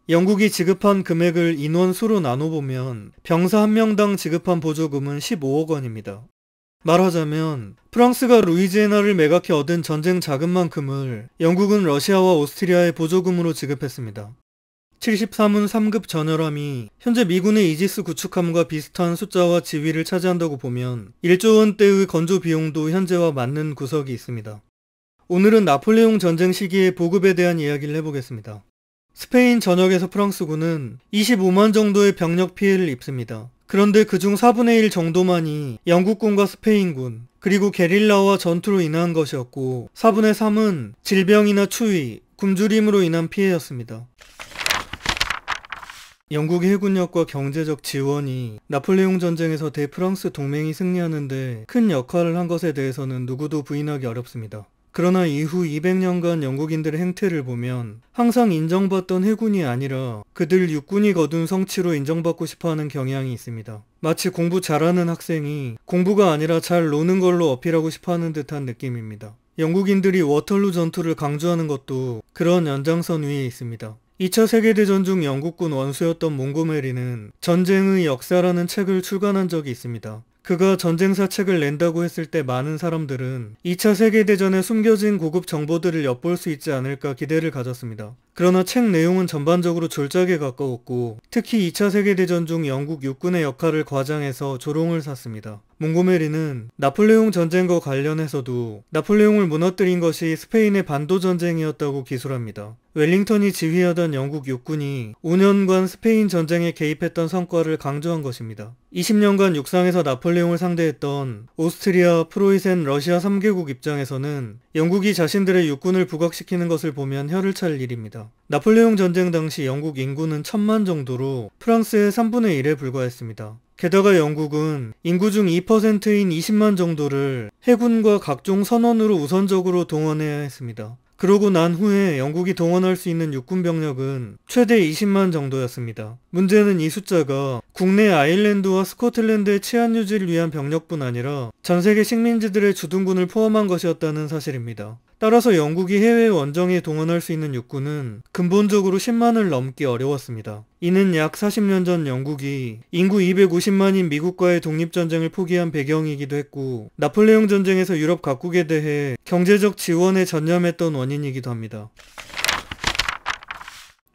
영국이 지급한 금액을 인원수로 나눠보면 병사 한 명당 지급한 보조금은 15억 원입니다. 말하자면 프랑스가 루이지애나를 매각해 얻은 전쟁 자금만큼을 영국은 러시아와 오스트리아의 보조금으로 지급했습니다. 73운 3급 전열함이 현재 미군의 이지스 구축함과 비슷한 숫자와 지위를 차지한다고 보면 1조 원대의 건조 비용도 현재와 맞는 구석이 있습니다. 오늘은 나폴레옹 전쟁 시기의 보급에 대한 이야기를 해보겠습니다. 스페인 전역에서 프랑스군은 25만 정도의 병력 피해를 입습니다. 그런데 그중 4분의 1 정도만이 영국군과 스페인군, 그리고 게릴라와 전투로 인한 것이었고 4분의 3은 질병이나 추위, 굶주림으로 인한 피해였습니다. 영국의 해군력과 경제적 지원이 나폴레옹 전쟁에서 대프랑스 동맹이 승리하는데 큰 역할을 한 것에 대해서는 누구도 부인하기 어렵습니다. 그러나 이후 200년간 영국인들의 행태를 보면 항상 인정받던 해군이 아니라 그들 육군이 거둔 성취로 인정받고 싶어하는 경향이 있습니다. 마치 공부 잘하는 학생이 공부가 아니라 잘 노는 걸로 어필하고 싶어하는 듯한 느낌입니다. 영국인들이 워털루 전투를 강조하는 것도 그런 연장선 위에 있습니다. 2차 세계대전 중 영국군 원수였던 몽고메리는 전쟁의 역사라는 책을 출간한 적이 있습니다. 그가 전쟁사 책을 낸다고 했을 때 많은 사람들은 2차 세계대전에 숨겨진 고급 정보들을 엿볼 수 있지 않을까 기대를 가졌습니다. 그러나 책 내용은 전반적으로 졸작에 가까웠고 특히 2차 세계대전 중 영국 육군의 역할을 과장해서 조롱을 샀습니다. 몽고메리는 나폴레옹 전쟁과 관련해서도 나폴레옹을 무너뜨린 것이 스페인의 반도전쟁이었다고 기술합니다. 웰링턴이 지휘하던 영국 육군이 5년간 스페인 전쟁에 개입했던 성과를 강조한 것입니다. 20년간 육상에서 나폴레옹을 상대했던 오스트리아, 프로이센, 러시아 3개국 입장에서는 영국이 자신들의 육군을 부각시키는 것을 보면 혀를 찰 일입니다. 나폴레옹 전쟁 당시 영국 인구는 1000만 정도로 프랑스의 3분의 1에 불과했습니다. 게다가 영국은 인구 중 2%인 20만 정도를 해군과 각종 선원으로 우선적으로 동원해야 했습니다. 그러고 난 후에 영국이 동원할 수 있는 육군 병력은 최대 20만 정도였습니다. 문제는 이 숫자가 국내 아일랜드와 스코틀랜드의 치안 유지를 위한 병력뿐 아니라 전세계 식민지들의 주둔군을 포함한 것이었다는 사실입니다. 따라서 영국이 해외 원정에 동원할 수 있는 육군은 근본적으로 10만을 넘기 어려웠습니다. 이는 약 40년 전 영국이 인구 250만인 미국과의 독립전쟁을 포기한 배경이기도 했고 나폴레옹 전쟁에서 유럽 각국에 대해 경제적 지원에 전념했던 원인이기도 합니다.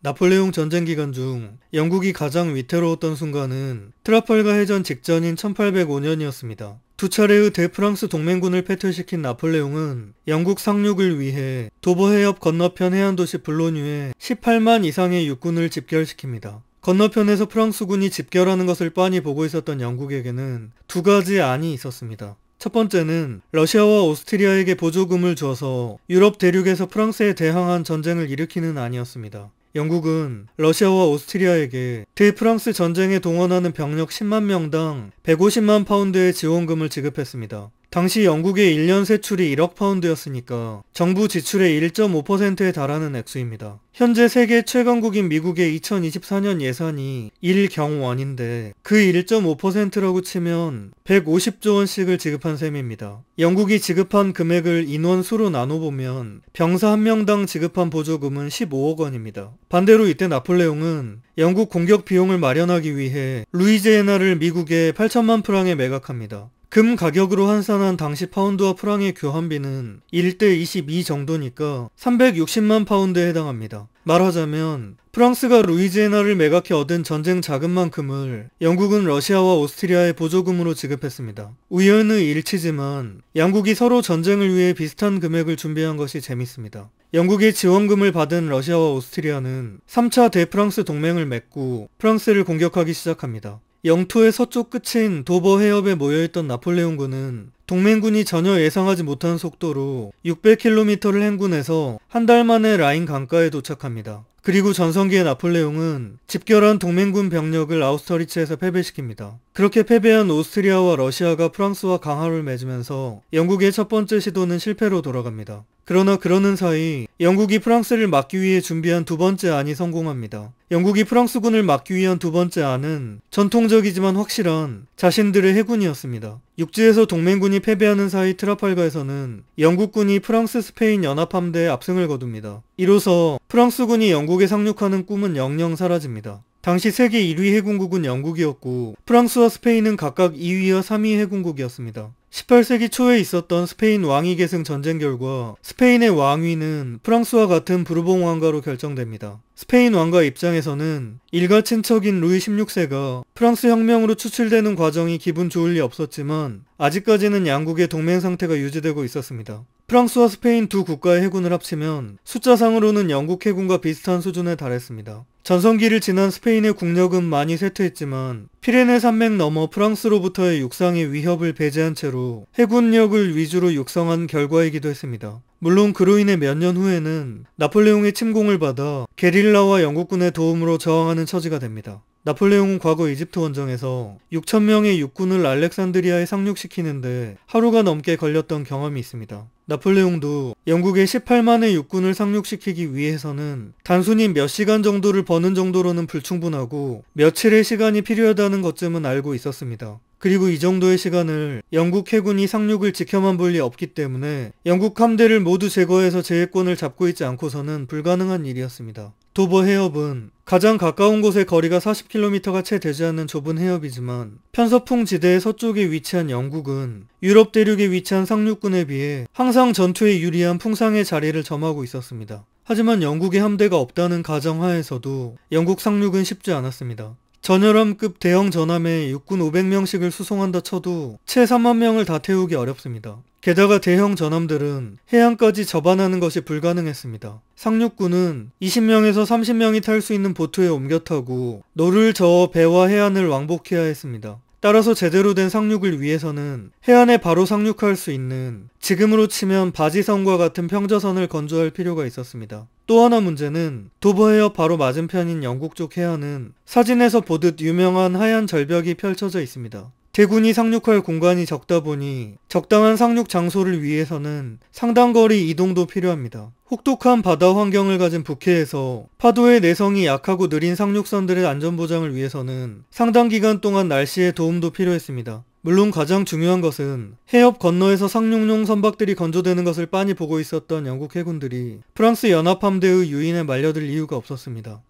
나폴레옹 전쟁 기간 중 영국이 가장 위태로웠던 순간은 트라팔가 해전 직전인 1805년이었습니다. 두 차례의 대프랑스 동맹군을 패퇴시킨 나폴레옹은 영국 상륙을 위해 도버 해협 건너편 해안도시 블로뉴에 18만 이상의 육군을 집결시킵니다. 건너편에서 프랑스군이 집결하는 것을 빤히 보고 있었던 영국에게는 두 가지 안이 있었습니다. 첫 번째는 러시아와 오스트리아에게 보조금을 줘서 유럽 대륙에서 프랑스에 대항한 전쟁을 일으키는 안이었습니다. 영국은 러시아와 오스트리아에게 대프랑스 전쟁에 동원하는 병력 10만 명당 150만 파운드의 지원금을 지급했습니다. 당시 영국의 1년 세출이 1억 파운드였으니까 정부 지출의 1.5%에 달하는 액수입니다. 현재 세계 최강국인 미국의 2024년 예산이 1경원인데 그 1.5%라고 치면 150조 원씩을 지급한 셈입니다. 영국이 지급한 금액을 인원수로 나눠보면 병사 한 명당 지급한 보조금은 15억 원입니다. 반대로 이때 나폴레옹은 영국 공격 비용을 마련하기 위해 루이지애나를 미국에 8천만 프랑에 매각합니다. 금 가격으로 환산한 당시 파운드와 프랑의 교환비는 1대 22 정도니까 360만 파운드에 해당합니다. 말하자면 프랑스가 루이지애나를 매각해 얻은 전쟁 자금만큼을 영국은 러시아와 오스트리아의 보조금으로 지급했습니다. 우연의 일치지만 양국이 서로 전쟁을 위해 비슷한 금액을 준비한 것이 재밌습니다. 영국의 지원금을 받은 러시아와 오스트리아는 3차 대프랑스 동맹을 맺고 프랑스를 공격하기 시작합니다. 영토의 서쪽 끝인 도버 해협에 모여있던 나폴레옹군은 동맹군이 전혀 예상하지 못한 속도로 600km를 행군해서 한 달 만에 라인 강가에 도착합니다. 그리고 전성기의 나폴레옹은 집결한 동맹군 병력을 아우스터리츠에서 패배시킵니다. 그렇게 패배한 오스트리아와 러시아가 프랑스와 강화를 맺으면서 영국의 첫 번째 시도는 실패로 돌아갑니다. 그러나 그러는 사이 영국이 프랑스를 막기 위해 준비한 두 번째 안이 성공합니다. 영국이 프랑스군을 막기 위한 두 번째 안은 전통적이지만 확실한 자신들의 해군이었습니다. 육지에서 동맹군이 패배하는 사이 트라팔가에서는 영국군이 프랑스 스페인 연합함대에 압승을 거둡니다. 이로써 프랑스군이 영국에 상륙하는 꿈은 영영 사라집니다. 당시 세계 1위 해군국은 영국이었고 프랑스와 스페인은 각각 2위와 3위 해군국이었습니다. 18세기 초에 있었던 스페인 왕위 계승 전쟁 결과 스페인의 왕위는 프랑스와 같은 부르봉 왕가로 결정됩니다. 스페인 왕가 입장에서는 일가 친척인 루이 16세가 프랑스 혁명으로 추출되는 과정이 기분 좋을 리 없었지만 아직까지는 양국의 동맹 상태가 유지되고 있었습니다. 프랑스와 스페인 두 국가의 해군을 합치면 숫자상으로는 영국 해군과 비슷한 수준에 달했습니다. 전성기를 지난 스페인의 국력은 많이 쇠퇴했지만 피레네 산맥 너머 프랑스로부터의 육상의 위협을 배제한 채로 해군력을 위주로 육성한 결과이기도 했습니다. 물론 그로 인해 몇 년 후에는 나폴레옹의 침공을 받아 게릴라와 영국군의 도움으로 저항하는 처지가 됩니다. 나폴레옹은 과거 이집트 원정에서 6,000명의 육군을 알렉산드리아에 상륙시키는데 하루가 넘게 걸렸던 경험이 있습니다. 나폴레옹도 영국의 18만의 육군을 상륙시키기 위해서는 단순히 몇 시간 정도를 버는 정도로는 불충분하고 며칠의 시간이 필요하다는 것쯤은 알고 있었습니다. 그리고 이 정도의 시간을 영국 해군이 상륙을 지켜만 볼 리 없기 때문에 영국 함대를 모두 제거해서 제해권을 잡고 있지 않고서는 불가능한 일이었습니다. 도버 해협은 가장 가까운 곳의 거리가 40km가 채 되지 않는 좁은 해협이지만 편서풍 지대의 서쪽에 위치한 영국은 유럽 대륙에 위치한 상륙군에 비해 항상 전투에 유리한 풍상의 자리를 점하고 있었습니다. 하지만 영국의 함대가 없다는 가정하에서도 영국 상륙은 쉽지 않았습니다. 전열함급 대형 전함에 육군 500명씩을 수송한다 쳐도 채 3만 명을 다 태우기 어렵습니다. 게다가 대형 전함들은 해안까지 접안하는 것이 불가능했습니다. 상륙군은 20명에서 30명이 탈 수 있는 보트에 옮겨 타고 노를 저어 배와 해안을 왕복해야 했습니다. 따라서 제대로 된 상륙을 위해서는 해안에 바로 상륙할 수 있는 지금으로 치면 바지선과 같은 평저선을 건조할 필요가 있었습니다. 또 하나 문제는 도버 해협 바로 맞은편인 영국 쪽 해안은 사진에서 보듯 유명한 하얀 절벽이 펼쳐져 있습니다. 대군이 상륙할 공간이 적다 보니 적당한 상륙 장소를 위해서는 상당 거리 이동도 필요합니다. 혹독한 바다 환경을 가진 북해에서 파도의 내성이 약하고 느린 상륙선들의 안전보장을 위해서는 상당 기간 동안 날씨의 도움도 필요했습니다. 물론 가장 중요한 것은 해협 건너에서 상륙용 선박들이 건조되는 것을 빤히 보고 있었던 영국 해군들이 프랑스 연합함대의 유인에 말려들 이유가 없었습니다.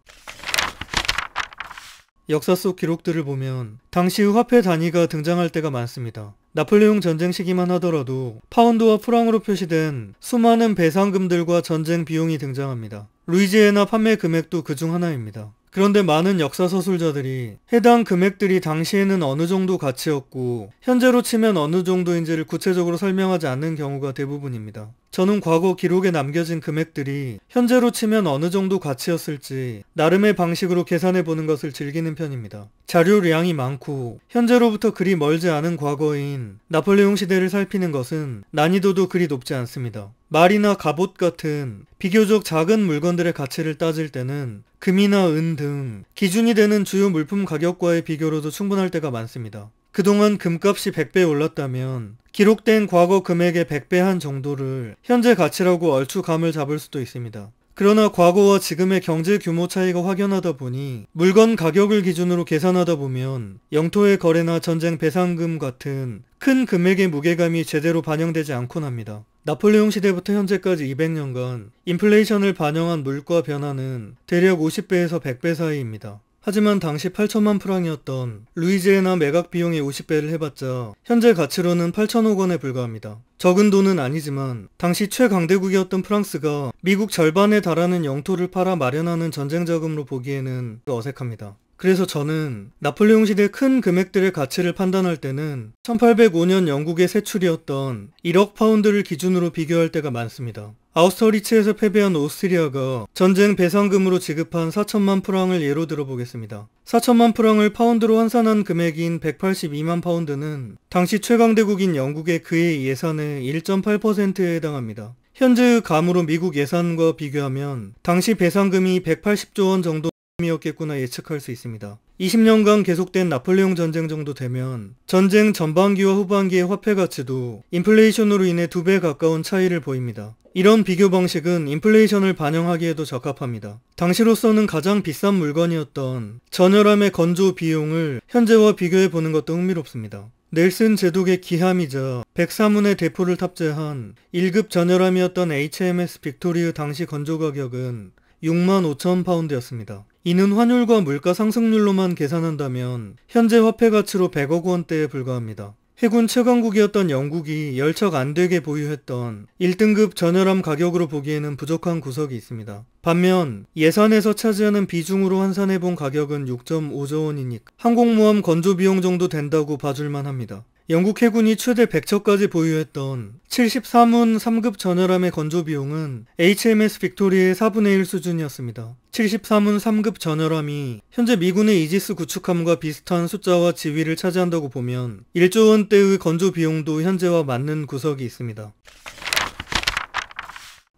역사 속 기록들을 보면 당시의 화폐 단위가 등장할 때가 많습니다. 나폴레옹 전쟁 시기만 하더라도 파운드와 프랑으로 표시된 수많은 배상금들과 전쟁 비용이 등장합니다. 루이지애나 판매 금액도 그중 하나입니다. 그런데 많은 역사서술자들이 해당 금액들이 당시에는 어느 정도 가치였고 현재로 치면 어느 정도인지를 구체적으로 설명하지 않는 경우가 대부분입니다. 저는 과거 기록에 남겨진 금액들이 현재로 치면 어느 정도 가치였을지 나름의 방식으로 계산해 보는 것을 즐기는 편입니다. 자료량이 많고 현재로부터 그리 멀지 않은 과거인 나폴레옹 시대를 살피는 것은 난이도도 그리 높지 않습니다. 말이나 갑옷 같은 비교적 작은 물건들의 가치를 따질 때는 금이나 은 등 기준이 되는 주요 물품 가격과의 비교로도 충분할 때가 많습니다. 그동안 금값이 100배 올랐다면 기록된 과거 금액의 100배 한 정도를 현재 가치라고 얼추 감을 잡을 수도 있습니다. 그러나 과거와 지금의 경제 규모 차이가 확연하다 보니 물건 가격을 기준으로 계산하다 보면 영토의 거래나 전쟁 배상금 같은 큰 금액의 무게감이 제대로 반영되지 않곤 합니다. 나폴레옹 시대부터 현재까지 200년간 인플레이션을 반영한 물가 변화는 대략 50배에서 100배 사이입니다. 하지만 당시 8천만 프랑이었던 루이지애나 매각 비용의 50배를 해봤자 현재 가치로는 8천억 원에 불과합니다. 적은 돈은 아니지만 당시 최강대국이었던 프랑스가 미국 절반에 달하는 영토를 팔아 마련하는 전쟁 자금으로 보기에는 어색합니다. 그래서 저는 나폴레옹 시대 큰 금액들의 가치를 판단할 때는 1805년 영국의 세출이었던 1억 파운드를 기준으로 비교할 때가 많습니다. 아우스터리츠에서 패배한 오스트리아가 전쟁 배상금으로 지급한 4천만 프랑을 예로 들어보겠습니다. 4천만 프랑을 파운드로 환산한 금액인 182만 파운드는 당시 최강대국인 영국의 그의 예산의 1.8%에 해당합니다. 현재의 감으로 미국 예산과 비교하면 당시 배상금이 180조 원 정도 이었겠구나 예측할 수 있습니다. 20년간 계속된 나폴레옹 전쟁 정도 되면 전쟁 전반기와 후반기의 화폐 가치도 인플레이션으로 인해 2배 가까운 차이를 보입니다. 이런 비교 방식은 인플레이션을 반영하기에도 적합합니다. 당시로서는 가장 비싼 물건이었던 전열함의 건조 비용을 현재와 비교해 보는 것도 흥미롭습니다. 넬슨 제독의 기함이자 104문의 대포를 탑재한 1급 전열함이었던 HMS 빅토리의 당시 건조 가격은 65,000파운드였습니다. 이는 환율과 물가 상승률로만 계산한다면 현재 화폐 가치로 100억 원대에 불과합니다. 해군 최강국이었던 영국이 열척 안되게 보유했던 1등급 전열함 가격으로 보기에는 부족한 구석이 있습니다. 반면 예산에서 차지하는 비중으로 환산해본 가격은 6.5조 원이니까 항공모함 건조 비용 정도 된다고 봐줄만 합니다. 영국 해군이 최대 100척까지 보유했던 74문 3급 전열함의 건조 비용은 HMS 빅토리의 4분의 1 수준이었습니다. 74문 3급 전열함이 현재 미군의 이지스 구축함과 비슷한 숫자와 지위를 차지한다고 보면 1조 원대의 건조 비용도 현재와 맞는 구석이 있습니다.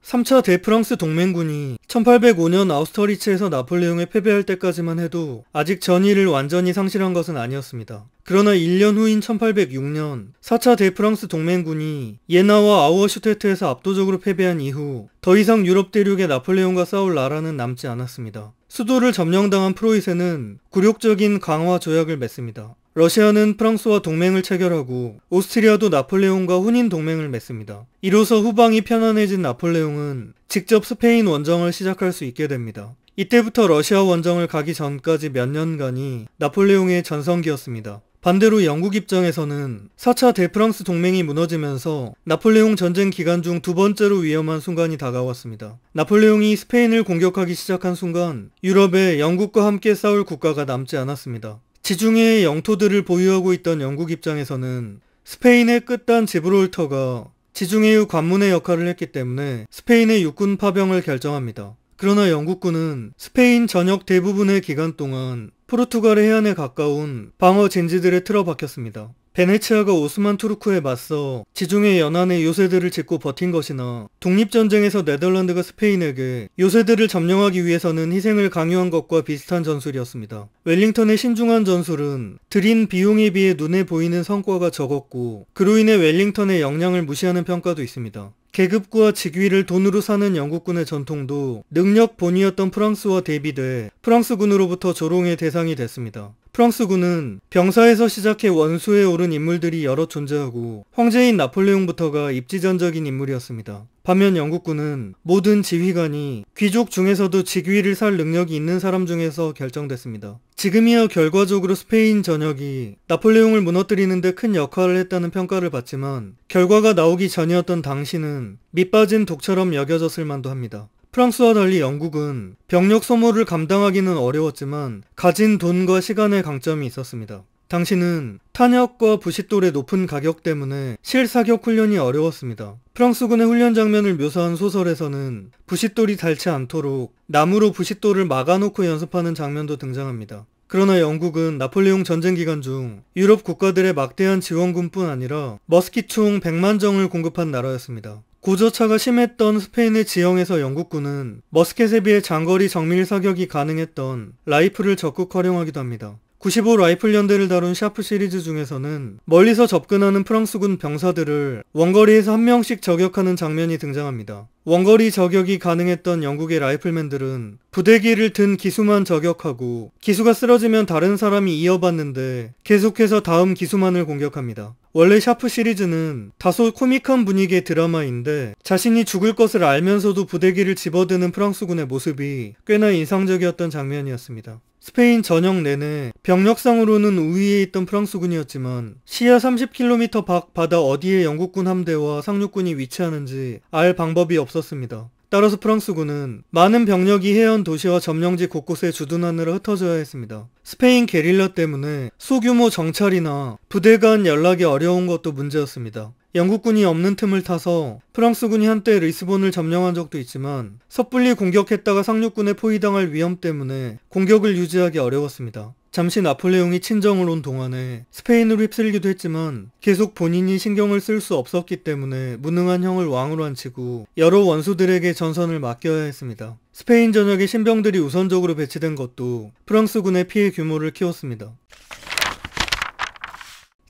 3차 대프랑스 동맹군이 1805년 아우스터리츠에서 나폴레옹에 패배할 때까지만 해도 아직 전의를 완전히 상실한 것은 아니었습니다. 그러나 1년 후인 1806년 4차 대프랑스 동맹군이 예나와 아우어슈테트에서 압도적으로 패배한 이후 더 이상 유럽 대륙에 나폴레옹과 싸울 나라는 남지 않았습니다. 수도를 점령당한 프로이센은 굴욕적인 강화 조약을 맺습니다. 러시아는 프랑스와 동맹을 체결하고 오스트리아도 나폴레옹과 혼인 동맹을 맺습니다. 이로써 후방이 편안해진 나폴레옹은 직접 스페인 원정을 시작할 수 있게 됩니다. 이때부터 러시아 원정을 가기 전까지 몇 년간이 나폴레옹의 전성기였습니다. 반대로 영국 입장에서는 4차 대프랑스 동맹이 무너지면서 나폴레옹 전쟁 기간 중 두 번째로 위험한 순간이 다가왔습니다. 나폴레옹이 스페인을 공격하기 시작한 순간 유럽에 영국과 함께 싸울 국가가 남지 않았습니다. 지중해의 영토들을 보유하고 있던 영국 입장에서는 스페인의 끝단 지브롤터가 지중해의 관문의 역할을 했기 때문에 스페인의 육군 파병을 결정합니다. 그러나 영국군은 스페인 전역 대부분의 기간 동안 포르투갈의 해안에 가까운 방어 진지들에 틀어박혔습니다. 베네치아가 오스만 투르크에 맞서 지중해 연안에 요새들을 짓고 버틴 것이나 독립전쟁에서 네덜란드가 스페인에게 요새들을 점령하기 위해서는 희생을 강요한 것과 비슷한 전술이었습니다. 웰링턴의 신중한 전술은 들인 비용에 비해 눈에 보이는 성과가 적었고 그로 인해 웰링턴의 역량을 무시하는 평가도 있습니다. 계급과 직위를 돈으로 사는 영국군의 전통도 능력 본위였던 프랑스와 대비돼 프랑스군으로부터 조롱의 대상이 됐습니다. 프랑스군은 병사에서 시작해 원수에 오른 인물들이 여러 존재하고 황제인 나폴레옹부터가 입지전적인 인물이었습니다. 반면 영국군은 모든 지휘관이 귀족 중에서도 직위를 살 능력이 있는 사람 중에서 결정됐습니다. 지금이야 결과적으로 스페인 전역이 나폴레옹을 무너뜨리는 데 큰 역할을 했다는 평가를 받지만 결과가 나오기 전이었던 당시는 밑빠진 독처럼 여겨졌을 만도 합니다. 프랑스와 달리 영국은 병력 소모를 감당하기는 어려웠지만 가진 돈과 시간의 강점이 있었습니다. 당시는 탄약과 부싯돌의 높은 가격 때문에 실사격 훈련이 어려웠습니다. 프랑스군의 훈련 장면을 묘사한 소설에서는 부싯돌이 닳지 않도록 나무로 부싯돌을 막아놓고 연습하는 장면도 등장합니다. 그러나 영국은 나폴레옹 전쟁 기간 중 유럽 국가들의 막대한 지원군뿐 아니라 머스킷총 100만 정을 공급한 나라였습니다. 고저차가 심했던 스페인의 지형에서 영국군은 머스켓에 비해 장거리 정밀 사격이 가능했던 라이플을 적극 활용하기도 합니다. 95 라이플 연대를 다룬 샤프 시리즈 중에서는 멀리서 접근하는 프랑스군 병사들을 원거리에서 한 명씩 저격하는 장면이 등장합니다. 원거리 저격이 가능했던 영국의 라이플맨들은 부대기를 든 기수만 저격하고 기수가 쓰러지면 다른 사람이 이어받는데 계속해서 다음 기수만을 공격합니다. 원래 샤프 시리즈는 다소 코믹한 분위기의 드라마인데 자신이 죽을 것을 알면서도 부대기를 집어드는 프랑스군의 모습이 꽤나 인상적이었던 장면이었습니다. 스페인 전역 내내 병력상으로는 우위에 있던 프랑스군이었지만 시야 30km 밖 바다 어디에 영국군 함대와 상륙군이 위치하는지 알 방법이 없었습니다. 따라서 프랑스군은 많은 병력이 해안 도시와 점령지 곳곳에 주둔하느라 흩어져야 했습니다. 스페인 게릴라 때문에 소규모 정찰이나 부대 간 연락이 어려운 것도 문제였습니다. 영국군이 없는 틈을 타서 프랑스군이 한때 리스본을 점령한 적도 있지만 섣불리 공격했다가 상륙군에 포위당할 위험 때문에 공격을 유지하기 어려웠습니다. 잠시 나폴레옹이 친정을 온 동안에 스페인으로 휩쓸기도 했지만 계속 본인이 신경을 쓸 수 없었기 때문에 무능한 형을 왕으로 앉히고 여러 원수들에게 전선을 맡겨야 했습니다. 스페인 전역에 신병들이 우선적으로 배치된 것도 프랑스군의 피해 규모를 키웠습니다.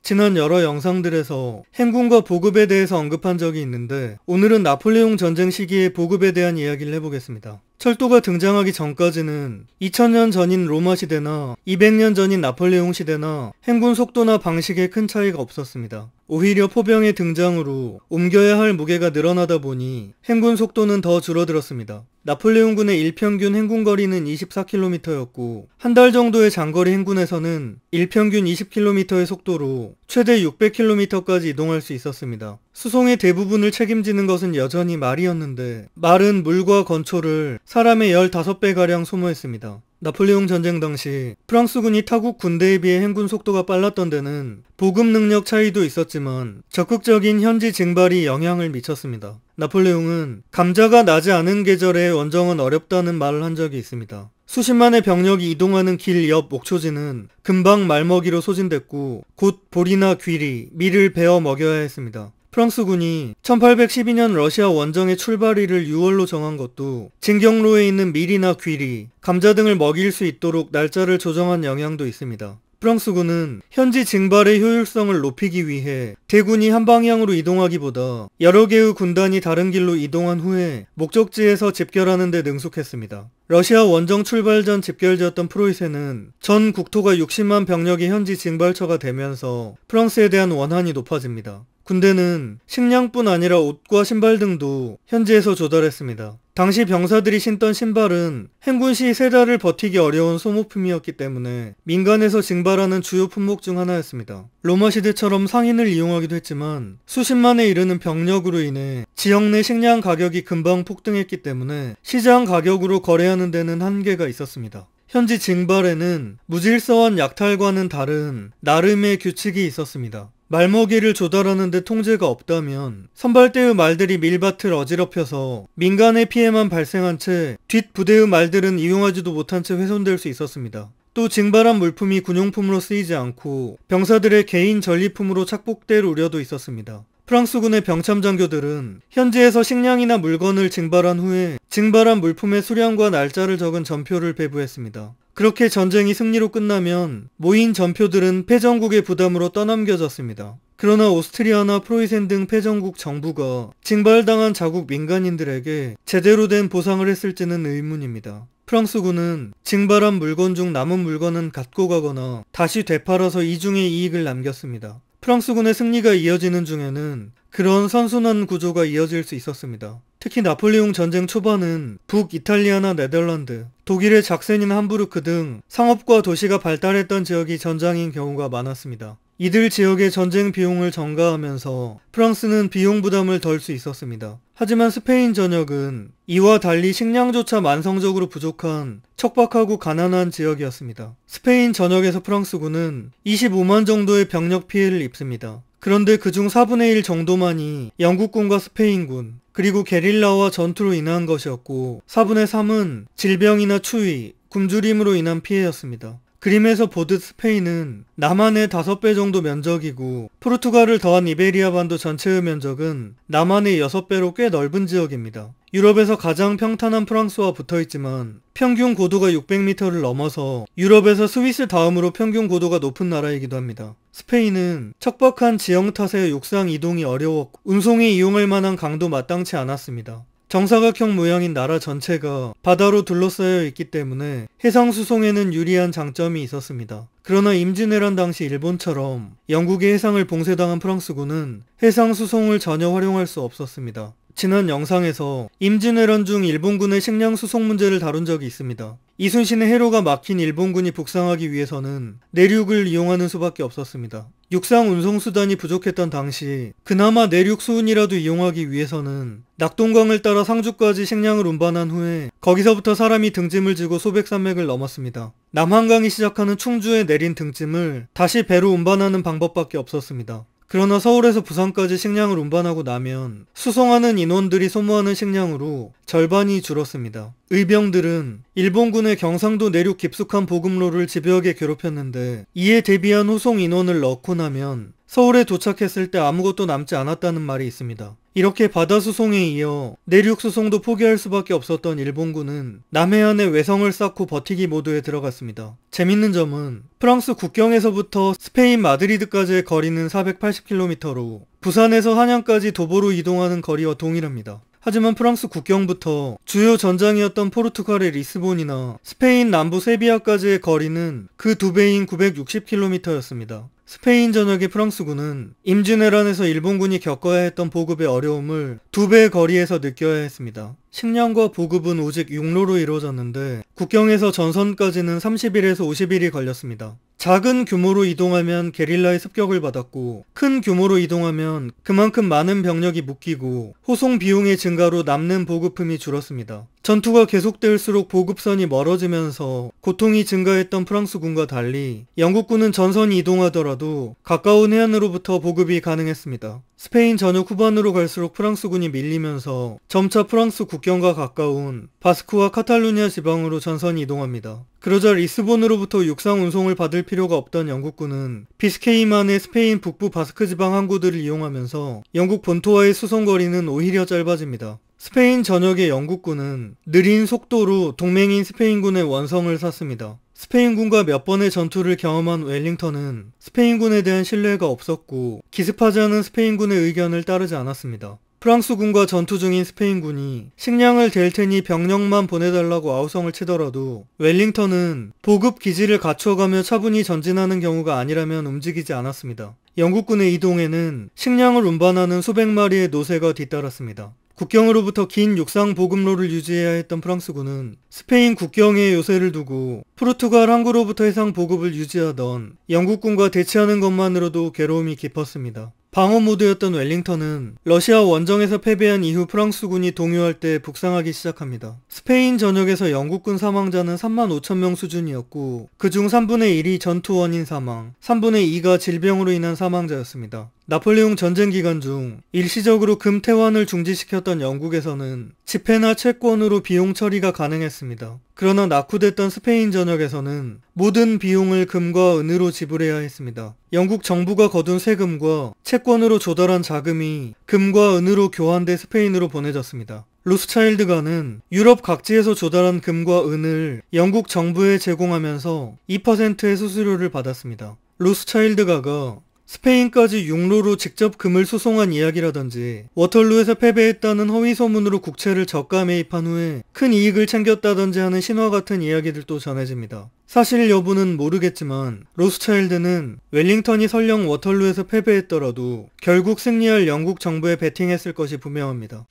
지난 여러 영상들에서 행군과 보급에 대해서 언급한 적이 있는데 오늘은 나폴레옹 전쟁 시기의 보급에 대한 이야기를 해보겠습니다. 철도가 등장하기 전까지는 2000년 전인 로마 시대나 200년 전인 나폴레옹 시대나 행군 속도나 방식에 큰 차이가 없었습니다. 오히려 포병의 등장으로 옮겨야 할 무게가 늘어나다 보니 행군 속도는 더 줄어들었습니다. 나폴레옹군의 일평균 행군 거리는 24km였고 한 달 정도의 장거리 행군에서는 일평균 20km의 속도로 최대 600km까지 이동할 수 있었습니다. 수송의 대부분을 책임지는 것은 여전히 말이었는데 말은 물과 건초를 사람의 15배가량 소모했습니다. 나폴레옹 전쟁 당시 프랑스군이 타국 군대에 비해 행군 속도가 빨랐던 데는 보급 능력 차이도 있었지만 적극적인 현지 징발이 영향을 미쳤습니다. 나폴레옹은 감자가 나지 않은 계절에 원정은 어렵다는 말을 한 적이 있습니다. 수십만의 병력이 이동하는 길 옆 목초지는 금방 말먹이로 소진됐고 곧 보리나 귀리, 밀을 베어 먹여야 했습니다. 프랑스군이 1812년 러시아 원정의 출발일을 6월로 정한 것도 진경로에 있는 밀이나 귀리, 감자 등을 먹일 수 있도록 날짜를 조정한 영향도 있습니다. 프랑스군은 현지 징발의 효율성을 높이기 위해 대군이 한 방향으로 이동하기보다 여러 개의 군단이 다른 길로 이동한 후에 목적지에서 집결하는 데 능숙했습니다. 러시아 원정 출발 전 집결지였던 프로이센은 전 국토가 60만 병력의 현지 징발처가 되면서 프랑스에 대한 원한이 높아집니다. 군대는 식량뿐 아니라 옷과 신발 등도 현지에서 조달했습니다. 당시 병사들이 신던 신발은 행군 시 3달을 버티기 어려운 소모품이었기 때문에 민간에서 징발하는 주요 품목 중 하나였습니다. 로마 시대처럼 상인을 이용하기도 했지만 수십만에 이르는 병력으로 인해 지역 내 식량 가격이 금방 폭등했기 때문에 시장 가격으로 거래하는 데는 한계가 있었습니다. 현지 징발에는 무질서한 약탈과는 다른 나름의 규칙이 있었습니다. 말먹이를 조달하는 데 통제가 없다면 선발대의 말들이 밀밭을 어지럽혀서 민간의 피해만 발생한 채 뒷부대의 말들은 이용하지도 못한 채 훼손될 수 있었습니다. 또 징발한 물품이 군용품으로 쓰이지 않고 병사들의 개인 전리품으로 착복될 우려도 있었습니다. 프랑스군의 병참장교들은 현지에서 식량이나 물건을 징발한 후에 징발한 물품의 수량과 날짜를 적은 전표를 배부했습니다. 그렇게 전쟁이 승리로 끝나면 모인 전표들은 패전국의 부담으로 떠넘겨졌습니다. 그러나 오스트리아나 프로이센 등 패전국 정부가 징발당한 자국 민간인들에게 제대로 된 보상을 했을지는 의문입니다. 프랑스군은 징발한 물건 중 남은 물건은 갖고 가거나 다시 되팔아서 이중의 이익을 남겼습니다. 프랑스군의 승리가 이어지는 중에는 그런 선순환 구조가 이어질 수 있었습니다. 특히 나폴레옹 전쟁 초반은 북이탈리아나 네덜란드, 독일의 작센이나 함부르크 등 상업과 도시가 발달했던 지역이 전장인 경우가 많았습니다. 이들 지역의 전쟁 비용을 전가하면서 프랑스는 비용 부담을 덜 수 있었습니다. 하지만 스페인 전역은 이와 달리 식량조차 만성적으로 부족한 척박하고 가난한 지역이었습니다. 스페인 전역에서 프랑스군은 25만 정도의 병력 피해를 입습니다. 그런데 그중 4분의 1 정도만이 영국군과 스페인군, 그리고 게릴라와 전투로 인한 것이었고 4분의 3은 질병이나 추위, 굶주림으로 인한 피해였습니다. 그림에서 보듯 스페인은 남한의 5배 정도 면적이고 포르투갈을 더한 이베리아 반도 전체의 면적은 남한의 6배로 꽤 넓은 지역입니다. 유럽에서 가장 평탄한 프랑스와 붙어있지만 평균 고도가 600m를 넘어서 유럽에서 스위스 다음으로 평균 고도가 높은 나라이기도 합니다. 스페인은 척박한 지형 탓에 육상 이동이 어려웠고 운송에 이용할 만한 강도 마땅치 않았습니다. 정사각형 모양인 나라 전체가 바다로 둘러싸여 있기 때문에 해상 수송에는 유리한 장점이 있었습니다. 그러나 임진왜란 당시 일본처럼 영국의 해상을 봉쇄당한 프랑스군은 해상 수송을 전혀 활용할 수 없었습니다. 지난 영상에서 임진왜란 중 일본군의 식량 수송 문제를 다룬 적이 있습니다. 이순신의 해로가 막힌 일본군이 북상하기 위해서는 내륙을 이용하는 수밖에 없었습니다. 육상 운송수단이 부족했던 당시 그나마 내륙 수운이라도 이용하기 위해서는 낙동강을 따라 상주까지 식량을 운반한 후에 거기서부터 사람이 등짐을 지고 소백산맥을 넘었습니다. 남한강이 시작하는 충주에 내린 등짐을 다시 배로 운반하는 방법밖에 없었습니다. 그러나 서울에서 부산까지 식량을 운반하고 나면 수송하는 인원들이 소모하는 식량으로 절반이 줄었습니다. 의병들은 일본군의 경상도 내륙 깊숙한 보급로를 집요하게 괴롭혔는데 이에 대비한 호송 인원을 넣고 나면 서울에 도착했을 때 아무것도 남지 않았다는 말이 있습니다. 이렇게 바다 수송에 이어 내륙 수송도 포기할 수밖에 없었던 일본군은 남해안에 외성을 쌓고 버티기 모드에 들어갔습니다. 재밌는 점은 프랑스 국경에서부터 스페인 마드리드까지의 거리는 480km로 부산에서 한양까지 도보로 이동하는 거리와 동일합니다. 하지만 프랑스 국경부터 주요 전장이었던 포르투갈의 리스본이나 스페인 남부 세비야까지의 거리는 그 2배인 960km였습니다. 스페인 전역의 프랑스군은 임진왜란에서 일본군이 겪어야 했던 보급의 어려움을 2배의 거리에서 느껴야 했습니다. 식량과 보급은 오직 육로로 이루어졌는데 국경에서 전선까지는 30일에서 50일이 걸렸습니다. 작은 규모로 이동하면 게릴라의 습격을 받았고 큰 규모로 이동하면 그만큼 많은 병력이 묶이고 호송 비용의 증가로 남는 보급품이 줄었습니다. 전투가 계속될수록 보급선이 멀어지면서 고통이 증가했던 프랑스군과 달리 영국군은 전선이 이동하더라도 가까운 해안으로부터 보급이 가능했습니다. 스페인 전역 후반으로 갈수록 프랑스군이 밀리면서 점차 프랑스 국경과 가까운 바스크와 카탈루니아 지방으로 전선이 이동합니다. 그러자 리스본으로부터 육상 운송을 받을 필요가 없던 영국군은 비스케이만의 스페인 북부 바스크 지방 항구들을 이용하면서 영국 본토와의 수송거리는 오히려 짧아집니다. 스페인 전역의 영국군은 느린 속도로 동맹인 스페인군의 원성을 샀습니다. 스페인군과 몇 번의 전투를 경험한 웰링턴은 스페인군에 대한 신뢰가 없었고 기습하지 않은 스페인군의 의견을 따르지 않았습니다. 프랑스군과 전투 중인 스페인군이 식량을 댈 테니 병력만 보내달라고 아우성을 치더라도 웰링턴은 보급 기지를 갖춰가며 차분히 전진하는 경우가 아니라면 움직이지 않았습니다. 영국군의 이동에는 식량을 운반하는 수백 마리의 노새가 뒤따랐습니다. 국경으로부터 긴 육상 보급로를 유지해야 했던 프랑스군은 스페인 국경에 요새를 두고 포르투갈 항구로부터 해상 보급을 유지하던 영국군과 대치하는 것만으로도 괴로움이 깊었습니다. 방어 모드였던 웰링턴은 러시아 원정에서 패배한 이후 프랑스군이 동요할 때 북상하기 시작합니다. 스페인 전역에서 영국군 사망자는 35,000명 수준이었고 그중 3분의 1이 전투 원인 사망, 3분의 2가 질병으로 인한 사망자였습니다. 나폴레옹 전쟁 기간 중 일시적으로 금태환을 중지시켰던 영국에서는 지폐나 채권으로 비용 처리가 가능했습니다. 그러나 낙후됐던 스페인 전역에서는 모든 비용을 금과 은으로 지불해야 했습니다. 영국 정부가 거둔 세금과 채권으로 조달한 자금이 금과 은으로 교환돼 스페인으로 보내졌습니다. 로스차일드가는 유럽 각지에서 조달한 금과 은을 영국 정부에 제공하면서 2%의 수수료를 받았습니다. 로스차일드가가 스페인까지 육로로 직접 금을 수송한 이야기라든지 워털루에서 패배했다는 허위 소문으로 국채를 저가 매입한 후에 큰 이익을 챙겼다든지 하는 신화 같은 이야기들도 전해집니다. 사실 여부는 모르겠지만 로스차일드는 웰링턴이 설령 워털루에서 패배했더라도 결국 승리할 영국 정부에 베팅했을 것이 분명합니다.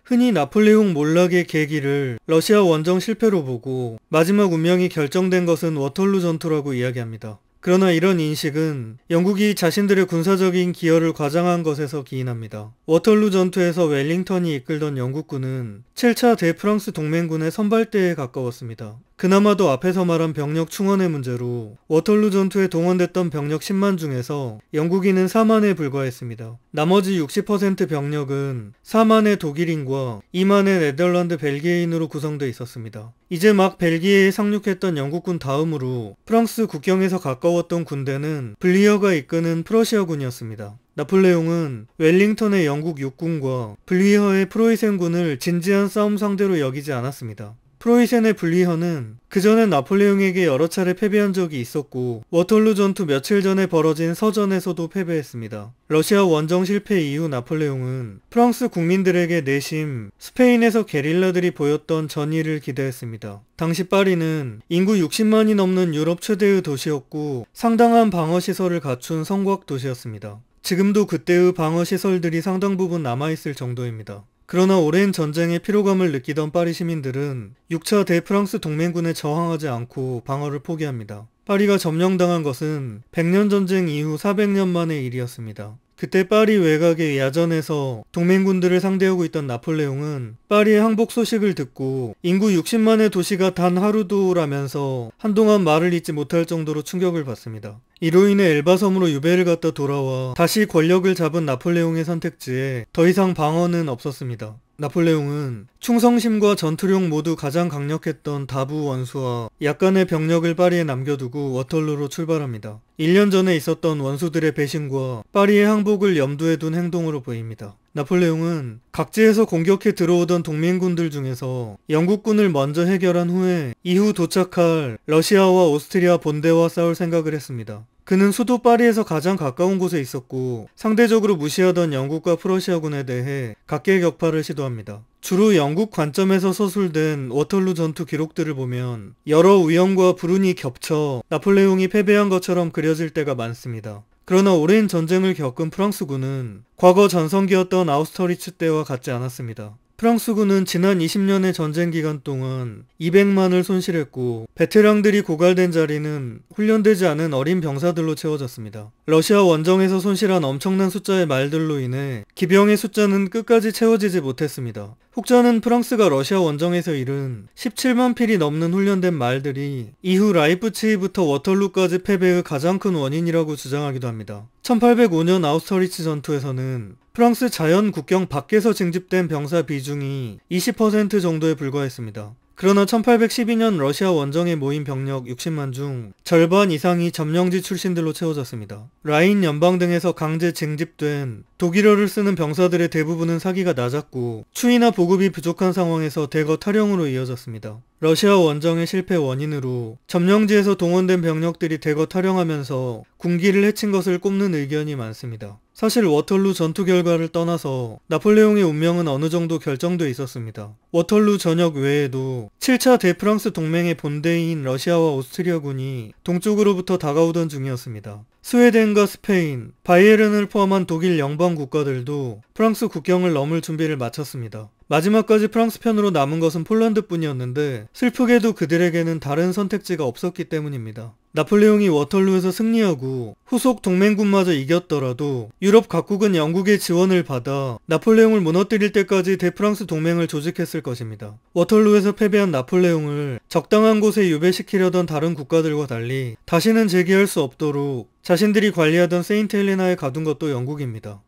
흔히 나폴레옹 몰락의 계기를 러시아 원정 실패로 보고 마지막 운명이 결정된 것은 워털루 전투라고 이야기합니다. 그러나 이런 인식은 영국이 자신들의 군사적인 기여를 과장한 것에서 기인합니다. 워털루 전투에서 웰링턴이 이끌던 영국군은 7차 대프랑스 동맹군의 선발대에 가까웠습니다. 그나마도 앞에서 말한 병력 충원의 문제로 워털루 전투에 동원됐던 병력 10만 중에서 영국인은 4만에 불과했습니다. 나머지 60% 병력은 4만의 독일인과 2만의 네덜란드 벨기에인으로 구성되어 있었습니다. 이제 막 벨기에에 상륙했던 영국군 다음으로 프랑스 국경에서 가까웠던 군대는 블리어가 이끄는 프러시아군이었습니다. 나폴레옹은 웰링턴의 영국 육군과 블리허의 프로이센군을 진지한 싸움 상대로 여기지 않았습니다. 프로이센의 블리허는 그전에 나폴레옹에게 여러 차례 패배한 적이 있었고 워털루 전투 며칠 전에 벌어진 서전에서도 패배했습니다. 러시아 원정 실패 이후 나폴레옹은 프랑스 국민들에게 내심 스페인에서 게릴라들이 보였던 전의를 기대했습니다. 당시 파리는 인구 60만이 넘는 유럽 최대의 도시였고 상당한 방어시설을 갖춘 성곽 도시였습니다. 지금도 그때의 방어시설들이 상당 부분 남아있을 정도입니다. 그러나 오랜 전쟁의 피로감을 느끼던 파리 시민들은 6차 대프랑스 동맹군에 저항하지 않고 방어를 포기합니다. 파리가 점령당한 것은 100년 전쟁 이후 400년 만의 일이었습니다. 그때 파리 외곽의 야전에서 동맹군들을 상대하고 있던 나폴레옹은 파리의 항복 소식을 듣고 인구 60만의 도시가 단 하루도 라면서 한동안 말을 잇지 못할 정도로 충격을 받습니다. 이로 인해 엘바섬으로 유배를 갔다 돌아와 다시 권력을 잡은 나폴레옹의 선택지에 더 이상 방어는 없었습니다. 나폴레옹은 충성심과 전투력 모두 가장 강력했던 다부 원수와 약간의 병력을 파리에 남겨두고 워털루로 출발합니다. 1년 전에 있었던 원수들의 배신과 파리의 항복을 염두에 둔 행동으로 보입니다. 나폴레옹은 각지에서 공격해 들어오던 동맹군들 중에서 영국군을 먼저 해결한 후에 이후 도착할 러시아와 오스트리아 본대와 싸울 생각을 했습니다. 그는 수도 파리에서 가장 가까운 곳에 있었고 상대적으로 무시하던 영국과 프러시아군에 대해 각계격파를 시도합니다. 주로 영국 관점에서 서술된 워털루 전투 기록들을 보면 여러 우연과 불운이 겹쳐 나폴레옹이 패배한 것처럼 그려질 때가 많습니다. 그러나 오랜 전쟁을 겪은 프랑스군은 과거 전성기였던 아우스터리츠 때와 같지 않았습니다. 프랑스군은 지난 20년의 전쟁 기간 동안 200만을 손실했고 베테랑들이 고갈된 자리는 훈련되지 않은 어린 병사들로 채워졌습니다. 러시아 원정에서 손실한 엄청난 숫자의 말들로 인해 기병의 숫자는 끝까지 채워지지 못했습니다. 혹자는 프랑스가 러시아 원정에서 잃은 17만 필이 넘는 훈련된 말들이 이후 라이프치히부터 워털루까지 패배의 가장 큰 원인이라고 주장하기도 합니다. 1805년 아우스터리츠 전투에서는 프랑스 자연 국경 밖에서 징집된 병사 비중이 20% 정도에 불과했습니다. 그러나 1812년 러시아 원정에 모인 병력 60만 중 절반 이상이 점령지 출신들로 채워졌습니다. 라인 연방 등에서 강제 징집된 독일어를 쓰는 병사들의 대부분은 사기가 낮았고 추위나 보급이 부족한 상황에서 대거 탈영으로 이어졌습니다. 러시아 원정의 실패 원인으로 점령지에서 동원된 병력들이 대거 탈영하면서 군기를 해친 것을 꼽는 의견이 많습니다. 사실 워털루 전투 결과를 떠나서 나폴레옹의 운명은 어느 정도 결정돼 있었습니다. 워털루 전역 외에도 7차 대프랑스 동맹의 본대인 러시아와 오스트리아군이 동쪽으로부터 다가오던 중이었습니다. 스웨덴과 스페인, 바이에른을 포함한 독일 영방 국가들도 프랑스 국경을 넘을 준비를 마쳤습니다. 마지막까지 프랑스 편으로 남은 것은 폴란드뿐이었는데 슬프게도 그들에게는 다른 선택지가 없었기 때문입니다. 나폴레옹이 워털루에서 승리하고 후속 동맹군마저 이겼더라도 유럽 각국은 영국의 지원을 받아 나폴레옹을 무너뜨릴 때까지 대프랑스 동맹을 조직했을 것입니다. 워털루에서 패배한 나폴레옹을 적당한 곳에 유배시키려던 다른 국가들과 달리 다시는 재기할 수 없도록 자신들이 관리하던 세인트 헬레나에 가둔 것도 영국입니다.